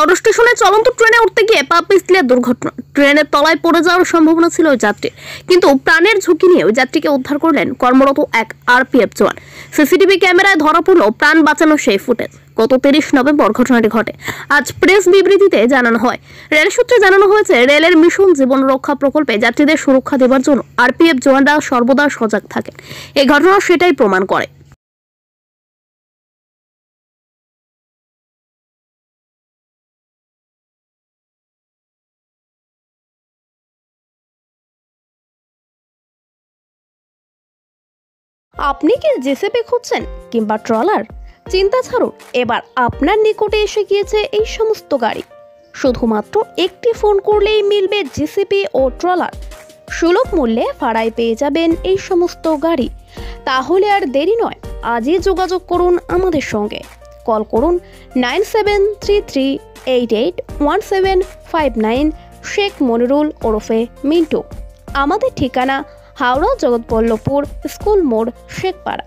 হাওড়া স্টেশনে চলন্ত ট্রেনে উঠতে গিয়ে পা পিছলে দুর্ঘটনা। ট্রেনের তলায় পড়ে যাওয়ার সম্ভাবনা ছিল ওই যাত্রীর, কিন্তু প্রাণের ঝুঁকি নিয়ে ওই যাত্রীকে উদ্ধার করলেন কর্মরত এক আরপিএফ জওয়ান। সিসিটিভি ক্যামেরায় ধরা পড়ল প্রাণ বাঁচানো সেই ফুটেজ। গত 30 নভেম্বর ঘটনাটি ঘটে। আজ প্রেস বিবৃতিতে জানানো হয়, রেল সূত্রে জানানো হয়েছে, রেলের মিশন জীবন রক্ষা প্রকল্পে যাত্রীদের সুরক্ষা দেওয়ার জন্য আরপিএফ জওয়ানরা সর্বদা সজাগ থাকেন। এই ঘটনা সেটাই প্রমাণ করে। আপনি কি জেসিপি খুঁজছেন কিংবা ট্রলার? চিন্তা ছাড়ুন, এবার আপনার নিকটে এসে গিয়েছে এই সমস্ত গাড়ি। শুধুমাত্র একটি ফোন করলেই মিলবে জেসিপি ও ট্রলার। সুলভ মূল্যে ভাড়ায় পেয়ে যাবেন এই সমস্ত গাড়ি। তাহলে আর দেরি নয়, আজই যোগাযোগ করুন আমাদের সঙ্গে। কল করুন 9733881759, শেখ মনিরুল ওরফে মিন্টু। আমাদের ঠিকানা হাওড়া জগৎবল্লভপুর স্কুল মোড়, শেখপাড়া।